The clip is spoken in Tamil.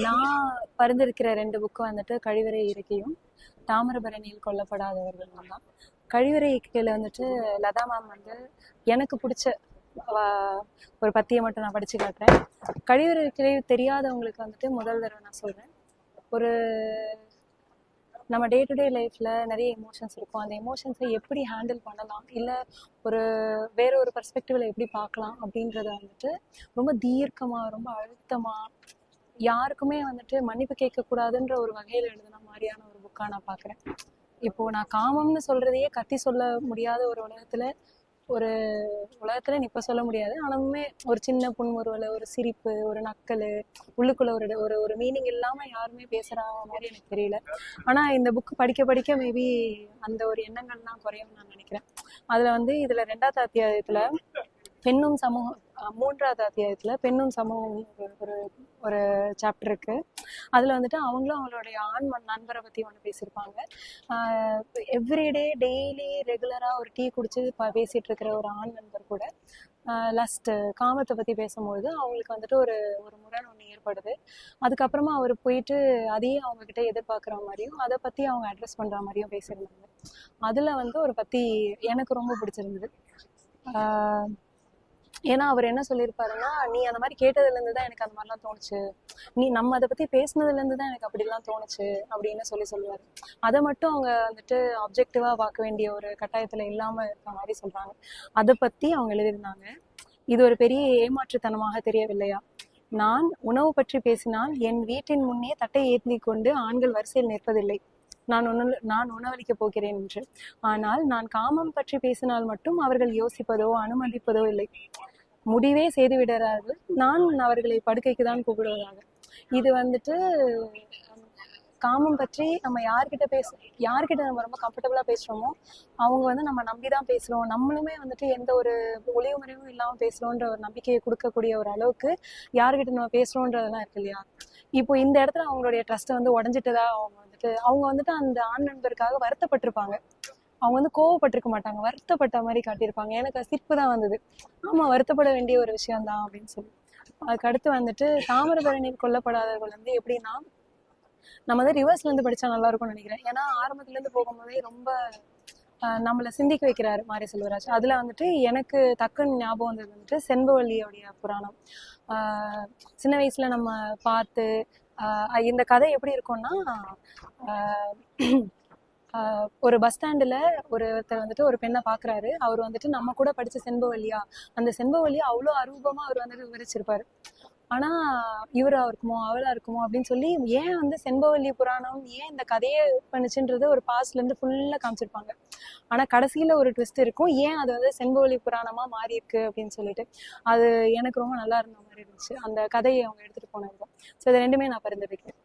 நான் பரிந்துரைக்கிற 2 புக்கு வந்துட்டு கழிவறை இருக்கையும் தாமிரபரணியில் கொல்லப்படாதவர்கள் தான். கழிவறை இருக்கையில் வந்துட்டு லதா மேம் வந்து எனக்கு பிடிச்ச ஒரு பத்தியை மட்டும் நான் படித்து காட்டுறேன். கழிவறை இருக்கை தெரியாதவங்களுக்கு வந்துட்டு முதல் தடவை நான் சொல்கிறேன். ஒரு நம்ம டே டு டே லைஃப்பில் நிறைய எமோஷன்ஸ் இருக்கும். அந்த எமோஷன்ஸை எப்படி ஹேண்டில் பண்ணலாம், இல்லை வேற ஒரு பர்ஸ்பெக்டிவில் எப்படி பார்க்கலாம் அப்படின்றத வந்துட்டு ரொம்ப தீர்க்கமாக, ரொம்ப அழுத்தமாக, யாருக்குமே வந்துட்டு மன்னிப்பு கேட்கக்கூடாதுன்ற ஒரு வகையில் எழுதுன மாதிரியான ஒரு புக்காக நான் பார்க்குறேன். இப்போது நான் காமம்னு சொல்கிறதையே கத்தி சொல்ல முடியாத ஒரு உலகத்தில் இப்போ சொல்ல முடியாது. ஆனாலுமே ஒரு சின்ன புன்முறுவல், ஒரு சிரிப்பு, ஒரு நக்கல், உள்ளுக்குள்ள ஒரு மீனிங் இல்லாமல் யாருமே பேசுகிற மாதிரி எனக்கு தெரியல. ஆனால் இந்த புக்கு படிக்க படிக்க மேபி அந்த ஒரு எண்ணங்கள்லாம் குறையும்னு நான் நினைக்கிறேன். அதில் வந்து இதில் 2வது அத்தியாயத்தில் பெண்ணும் சமூகம், 3வது அத்தியாயத்தில் பெண்ணும் சமூகம் ஒரு ஒரு சாப்டர் இருக்குது. அதில் வந்துட்டு அவங்களும் அவங்களுடைய ஆண் நண்பரை பற்றி ஒன்று பேசியிருப்பாங்க. எவ்ரிடே டெய்லி ரெகுலராக ஒரு டீ குடிச்சு பேசிகிட்டு இருக்கிற ஒரு ஆண் நண்பர் கூட லஸ்ட்டு காமத்தை பற்றி பேசும்போது அவங்களுக்கு வந்துட்டு ஒரு முரண் ஒன்று ஏற்படுது. அதுக்கப்புறமா அவர் போயிட்டு அதையே அவங்கக்கிட்ட எதிர்பார்க்குற மாதிரியும் அதை பற்றி அவங்க அட்ரஸ் பண்ணுற மாதிரியும் பேசியிருந்தாங்க. அதில் வந்து ஒரு பற்றி எனக்கு ரொம்ப பிடிச்சிருந்தது. ஏன்னா அவர் என்ன சொல்லியிருப்பாருன்னா, நீ அந்த மாதிரி கேட்டதுலேருந்து தான் எனக்கு அந்த மாதிரிலாம் தோணுச்சு, நம்ம அதை பற்றி பேசினதுலேருந்து தான் எனக்கு அப்படிலாம் தோணுச்சு அப்படின்னு சொல்லுவார். அதை மட்டும் அவங்க வந்துட்டு ஆப்ஜெக்டிவாக பார்க்க வேண்டிய ஒரு கட்டாயத்தில் இல்லாமல் இருக்க மாதிரி சொல்கிறாங்க. அதை பற்றி அவங்க எழுதியிருந்தாங்க. இது ஒரு பெரிய ஏமாற்றுத்தனமாக தெரியவில்லையா? நான் உணவு பற்றி பேசினால் என் வீட்டின் முன்னே தட்டை ஏந்தி கொண்டு ஆண்கள் வரிசையில் நிற்பதில்லை. நான் உணவளிக்கப் போகிறேன் என்று. ஆனால் நான் காமம் பற்றி பேசினால் மட்டும் அவர்கள் யோசிப்பதோ அனுமதிப்பதோ இல்லை. முடிவே செய்து விடுறார்கள். நான் அவர்களை படுக்கைக்கு தான் கூப்பிடுவதாக. இது வந்துட்டு காமம் பற்றி நம்ம யார்கிட்ட நம்ம ரொம்ப கம்ஃபர்டபுளா பேசுறோமோ அவங்க வந்து நம்ம நம்பிதான் பேசுறோம், நம்மளுமே வந்துட்டு எந்த ஒரு ஒளிவு முறைவும் இல்லாம பேசுறோன்ற ஒரு நம்பிக்கையை கொடுக்கக்கூடிய ஒரு அளவுக்கு யார்கிட்ட நம்ம பேசுறோன்றதெல்லாம் இருக்கு இல்லையா? இப்போ இந்த இடத்துல அவங்களுடைய ட்ரஸ்ட்டை வந்து உடஞ்சிட்டதா அவங்க வந்துட்டு அந்த ஆண் நண்பருக்காக வருத்தப்பட்டிருப்பாங்க. அவங்க வந்து கோவப்பட்டிருக்க மாட்டாங்க, வருத்தப்பட்ட மாதிரி காட்டியிருப்பாங்க. எனக்கு சிரிப்பு தான் வந்தது. ஆமா, வருத்தப்பட வேண்டிய ஒரு விஷயம்தான் அப்படின்னு சொல்லி. அதுக்கடுத்து வந்துட்டு தாமிரபரணியில் கொல்லப்படாதவர்கள் வந்து எப்படின்னா, நம்ம வந்து ரிவர்ஸ்ல இருந்து படிச்சா நல்லா இருக்கும்னு நினைக்கிறேன். ஏன்னா ஆரம்பத்துல இருந்து போகும்போதே ரொம்ப நம்மளை சிந்திக்க வைக்கிறாரு மாரி செல்வராஜ். அதுல வந்துட்டு எனக்கு டக்குன்னு ஞாபகம் வந்தது வந்துட்டு செண்பவல்லியோடைய புராணம். சின்ன வயசுல நம்ம பார்த்து இந்த கதை எப்படி இருக்கும்னா, ஒரு பஸ் ஸ்டாண்டில் ஒருத்தர் வந்துட்டு ஒரு பெண்ணை பார்க்குறாரு. அவர் வந்துட்டு நம்ம கூட படித்த செண்பவல்லியா, அந்த செண்பவல்லியா அவ்வளோ அரூபமாக அவர் வந்துட்டு விவரிச்சிருப்பார். ஆனால் இவரா இருக்குமோ அவளா இருக்குமோ அப்படின்னு சொல்லி ஏன் வந்து செண்பவல்லி புராணம் ஏன் இந்த கதையை பண்ணுச்சுன்றது ஒரு பாஸ்ட்லேருந்து ஃபுல்லாக காமிச்சிருப்பாங்க. ஆனால் கடைசியில் ஒரு ட்விஸ்ட் இருக்கும், ஏன் அது வந்து செண்பவல்லி புராணமாக மாறி இருக்கு அப்படின்னு சொல்லிட்டு. அது எனக்கு ரொம்ப நல்லா இருந்த மாதிரி இருந்துச்சு, அந்த கதையை அவங்க எடுத்துகிட்டு போனது. ஸோ இது 2மே நான் பரிந்துரைக்கிறேன்.